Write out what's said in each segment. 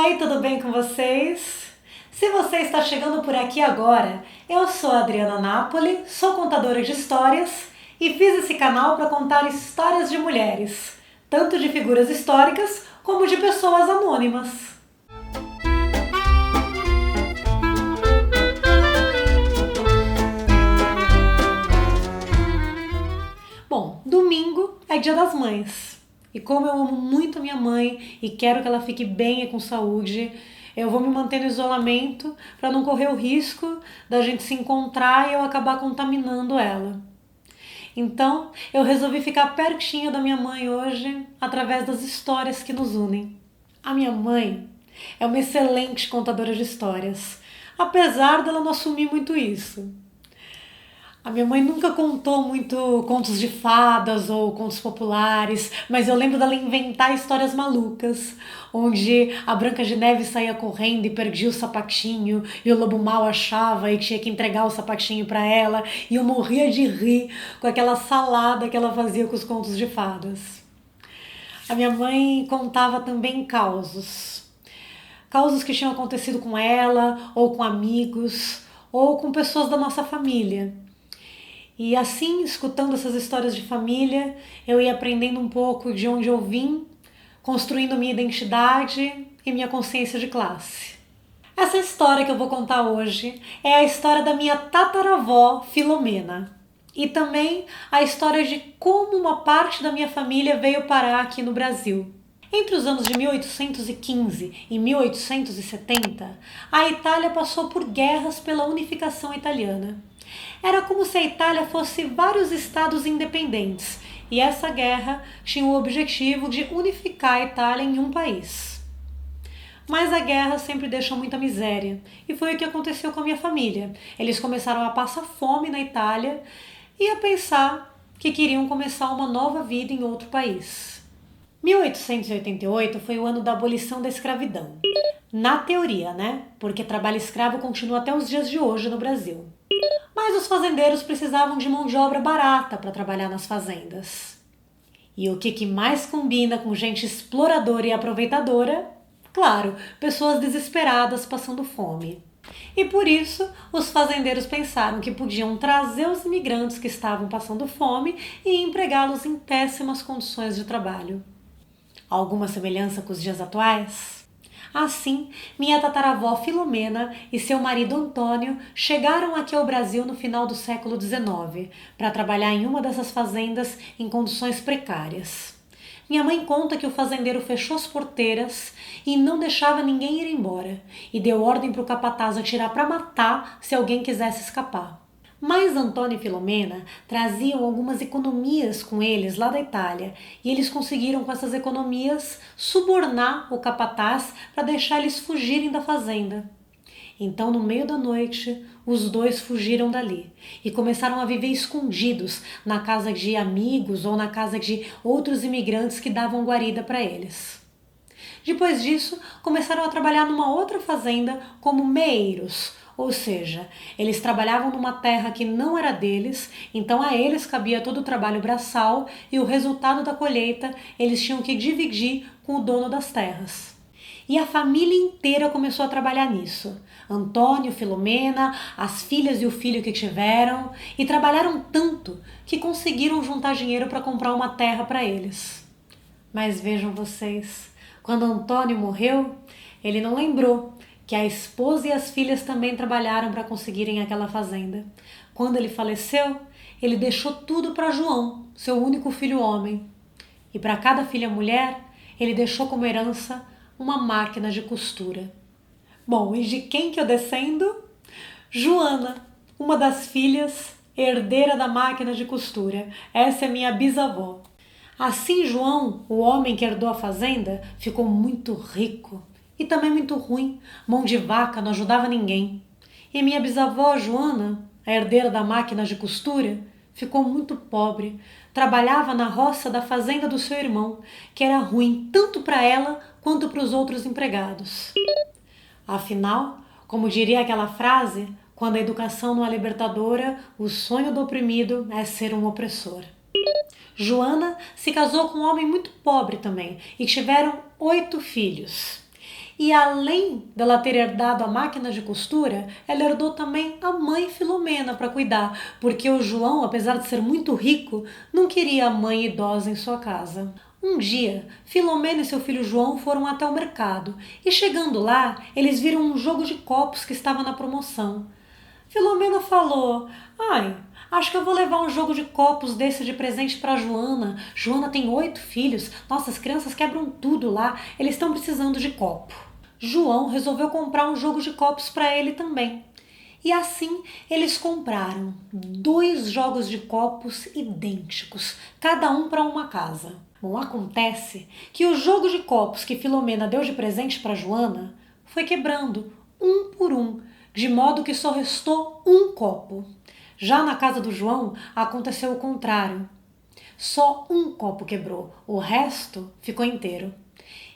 Oi, tudo bem com vocês? Se você está chegando por aqui agora, eu sou a Adriana Napoli, sou contadora de histórias e fiz esse canal para contar histórias de mulheres, tanto de figuras históricas como de pessoas anônimas. Bom, domingo é Dia das Mães. E como eu amo muito a minha mãe e quero que ela fique bem e com saúde, eu vou me manter no isolamento para não correr o risco da gente se encontrar e eu acabar contaminando ela. Então, eu resolvi ficar pertinho da minha mãe hoje através das histórias que nos unem. A minha mãe é uma excelente contadora de histórias, apesar dela não assumir muito isso. A minha mãe nunca contou muito contos de fadas ou contos populares, mas eu lembro dela inventar histórias malucas, onde a Branca de Neve saía correndo e perdia o sapatinho, e o lobo mau achava e tinha que entregar o sapatinho para ela, e eu morria de rir com aquela salada que ela fazia com os contos de fadas. A minha mãe contava também causos que tinham acontecido com ela, ou com amigos, ou com pessoas da nossa família. E assim, escutando essas histórias de família, eu ia aprendendo um pouco de onde eu vim, construindo minha identidade e minha consciência de classe. Essa história que eu vou contar hoje é a história da minha tataravó Filomena. E também a história de como uma parte da minha família veio parar aqui no Brasil. Entre os anos de 1815 e 1870, a Itália passou por guerras pela unificação italiana. Era como se a Itália fosse vários estados independentes, e essa guerra tinha o objetivo de unificar a Itália em um país. Mas a guerra sempre deixou muita miséria, e foi o que aconteceu com a minha família. Eles começaram a passar fome na Itália e a pensar que queriam começar uma nova vida em outro país. 1888 foi o ano da abolição da escravidão. Na teoria, né? Porque trabalho escravo continua até os dias de hoje no Brasil. Mas os fazendeiros precisavam de mão de obra barata para trabalhar nas fazendas. E o que mais combina com gente exploradora e aproveitadora? Claro, pessoas desesperadas passando fome. E por isso, os fazendeiros pensaram que podiam trazer os imigrantes que estavam passando fome e empregá-los em péssimas condições de trabalho. Alguma semelhança com os dias atuais? Assim, minha tataravó Filomena e seu marido Antônio chegaram aqui ao Brasil no final do século XIX para trabalhar em uma dessas fazendas em condições precárias. Minha mãe conta que o fazendeiro fechou as porteiras e não deixava ninguém ir embora e deu ordem para o capataz atirar para matar se alguém quisesse escapar. Mas Antônio e Filomena traziam algumas economias com eles lá da Itália e eles conseguiram com essas economias subornar o capataz para deixar eles fugirem da fazenda. Então, no meio da noite, os dois fugiram dali e começaram a viver escondidos na casa de amigos ou na casa de outros imigrantes que davam guarida para eles. Depois disso, começaram a trabalhar numa outra fazenda como meeiros, ou seja, eles trabalhavam numa terra que não era deles, então a eles cabia todo o trabalho braçal e o resultado da colheita eles tinham que dividir com o dono das terras. E a família inteira começou a trabalhar nisso. Antônio, Filomena, as filhas e o filho que tiveram, e trabalharam tanto que conseguiram juntar dinheiro para comprar uma terra para eles. Mas vejam vocês, quando Antônio morreu, ele não lembrou que a esposa e as filhas também trabalharam para conseguirem aquela fazenda. Quando ele faleceu, ele deixou tudo para João, seu único filho homem. E para cada filha mulher, ele deixou como herança uma máquina de costura. Bom, e de quem que eu descendo? Joana, uma das filhas, herdeira da máquina de costura. Essa é minha bisavó. Assim, João, o homem que herdou a fazenda, ficou muito rico. E também muito ruim, mão de vaca, não ajudava ninguém. E minha bisavó Joana, a herdeira da máquina de costura, ficou muito pobre. Trabalhava na roça da fazenda do seu irmão, que era ruim tanto para ela quanto para os outros empregados. Afinal, como diria aquela frase, quando a educação não é libertadora, o sonho do oprimido é ser um opressor. Joana se casou com um homem muito pobre também e tiveram 8 filhos. E além dela ter herdado a máquina de costura, ela herdou também a mãe Filomena para cuidar, porque o João, apesar de ser muito rico, não queria a mãe idosa em sua casa. Um dia, Filomena e seu filho João foram até o mercado e, chegando lá, eles viram um jogo de copos que estava na promoção. Filomena falou: "Ai, acho que eu vou levar um jogo de copos desse de presente para Joana. Joana tem 8 filhos. Nossa, as crianças quebram tudo lá. Eles estão precisando de copo." João resolveu comprar um jogo de copos para ele também. E assim eles compraram 2 jogos de copos idênticos, cada um para uma casa. Bom, acontece que o jogo de copos que Filomena deu de presente para Joana foi quebrando um por um, de modo que só restou um copo. Já na casa do João aconteceu o contrário. Só um copo quebrou, o resto ficou inteiro.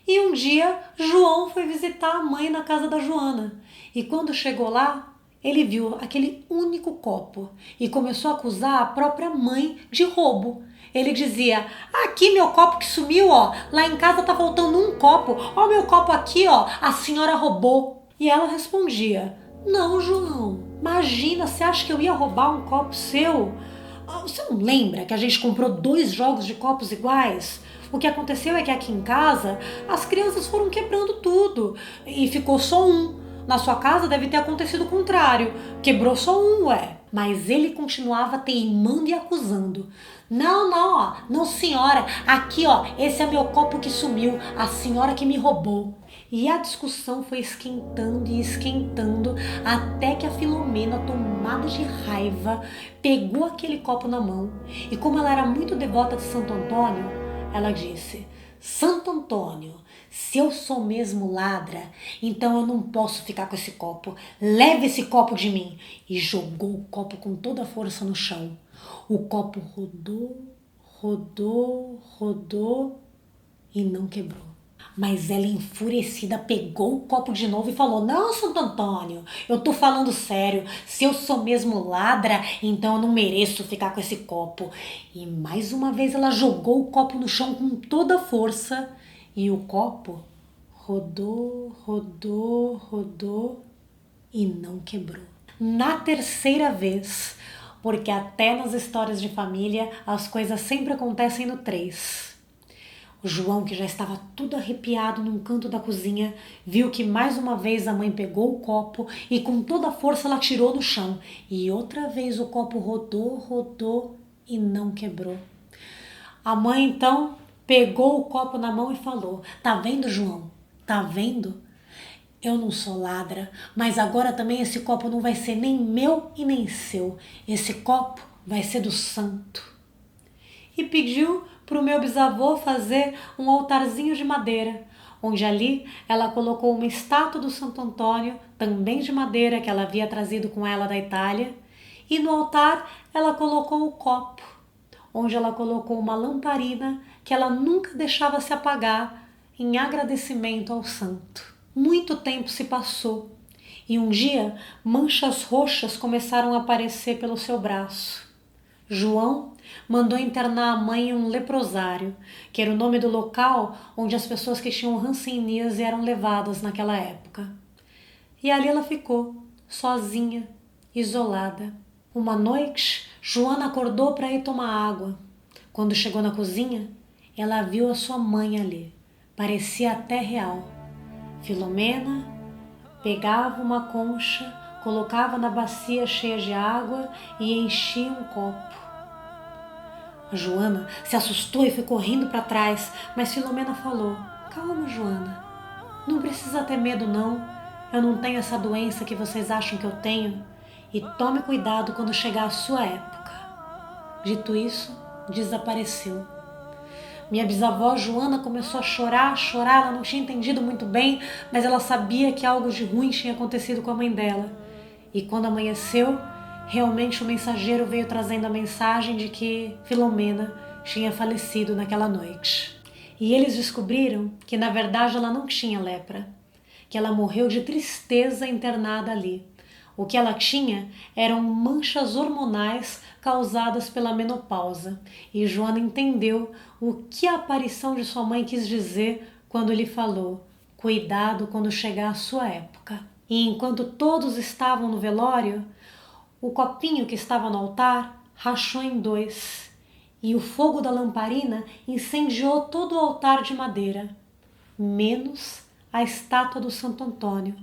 E um dia João foi visitar a mãe na casa da Joana. E quando chegou lá, ele viu aquele único copo e começou a acusar a própria mãe de roubo. Ele dizia: "Aqui meu copo que sumiu, ó. Lá em casa tá faltando um copo. Ó meu copo aqui, ó. A senhora roubou." E ela respondia: "Não, João. Imagina, você acha que eu ia roubar um copo seu? Você não lembra que a gente comprou 2 jogos de copos iguais? O que aconteceu é que aqui em casa as crianças foram quebrando tudo e ficou só um. Na sua casa deve ter acontecido o contrário. Quebrou só um, ué." Mas ele continuava teimando e acusando. "Não, não, ó. Não, senhora. Aqui, ó. Esse é meu copo que sumiu. A senhora que me roubou." E a discussão foi esquentando e esquentando até que a Filomena, tomada de raiva, pegou aquele copo na mão e, como ela era muito devota de Santo Antônio, ela disse: "Santo Antônio, se eu sou mesmo ladra, então eu não posso ficar com esse copo. Leve esse copo de mim." E jogou o copo com toda a força no chão. O copo rodou, rodou, rodou e não quebrou. Mas ela, enfurecida, pegou o copo de novo e falou: "Não, Santo Antônio, eu tô falando sério. Se eu sou mesmo ladra, então eu não mereço ficar com esse copo." E mais uma vez ela jogou o copo no chão com toda a força e o copo rodou, rodou, rodou e não quebrou. Na terceira vez, porque até nas histórias de família as coisas sempre acontecem no 3. O João, que já estava tudo arrepiado num canto da cozinha, viu que mais uma vez a mãe pegou o copo e com toda a força ela tirou no chão. E outra vez o copo rodou, rodou e não quebrou. A mãe então pegou o copo na mão e falou: "Tá vendo, João? Tá vendo? Eu não sou ladra, mas agora também esse copo não vai ser nem meu e nem seu. Esse copo vai ser do santo." E pediu para o meu bisavô fazer um altarzinho de madeira, onde ali ela colocou uma estátua do Santo Antônio, também de madeira, que ela havia trazido com ela da Itália, e no altar ela colocou o copo, onde ela colocou uma lamparina que ela nunca deixava se apagar em agradecimento ao santo. Muito tempo se passou e um dia manchas roxas começaram a aparecer pelo seu braço. João mandou internar a mãe em um leprosário, que era o nome do local onde as pessoas que tinham hanseníase eram levadas naquela época. E ali ela ficou, sozinha, isolada. Uma noite, Joana acordou para ir tomar água. Quando chegou na cozinha, ela viu a sua mãe ali. Parecia até real. Filomena pegava uma concha, colocava na bacia cheia de água e enchia um copo. A Joana se assustou e foi correndo para trás, mas Filomena falou: "Calma, Joana, não precisa ter medo não, eu não tenho essa doença que vocês acham que eu tenho, e tome cuidado quando chegar a sua época." Dito isso, desapareceu. Minha bisavó Joana começou a chorar, ela não tinha entendido muito bem, mas ela sabia que algo de ruim tinha acontecido com a mãe dela. E quando amanheceu, realmente o mensageiro veio trazendo a mensagem de que Filomena tinha falecido naquela noite. E eles descobriram que na verdade ela não tinha lepra, que ela morreu de tristeza internada ali. O que ela tinha eram manchas hormonais causadas pela menopausa. E Joana entendeu o que a aparição de sua mãe quis dizer quando lhe falou: Cuidado quando chegar a sua época. E enquanto todos estavam no velório, o copinho que estava no altar rachou em dois e o fogo da lamparina incendiou todo o altar de madeira, menos a estátua do Santo Antônio.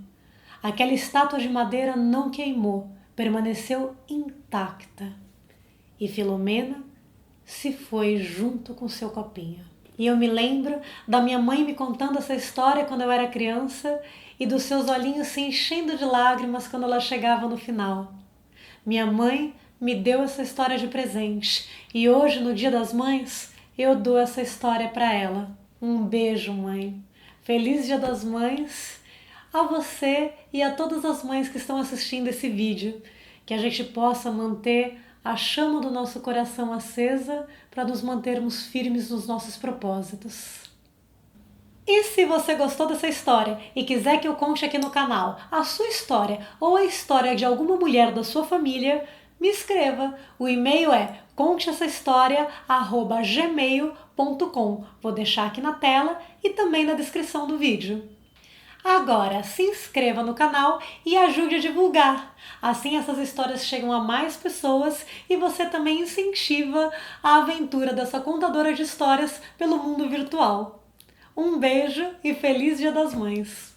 Aquela estátua de madeira não queimou, permaneceu intacta. E Filomena se foi junto com seu copinho. E eu me lembro da minha mãe me contando essa história quando eu era criança e dos seus olhinhos se enchendo de lágrimas quando ela chegava no final. Minha mãe me deu essa história de presente e hoje, no Dia das Mães, eu dou essa história para ela. Um beijo, mãe. Feliz Dia das Mães a você e a todas as mães que estão assistindo esse vídeo. Que a gente possa manter a chama do nosso coração acesa para nos mantermos firmes nos nossos propósitos. E se você gostou dessa história e quiser que eu conte aqui no canal a sua história ou a história de alguma mulher da sua família, me escreva. O e-mail é conteessahistoria@gmail.com. Vou deixar aqui na tela e também na descrição do vídeo. Agora, se inscreva no canal e ajude a divulgar. Assim essas histórias chegam a mais pessoas e você também incentiva a aventura dessa contadora de histórias pelo mundo virtual. Um beijo e feliz Dia das Mães!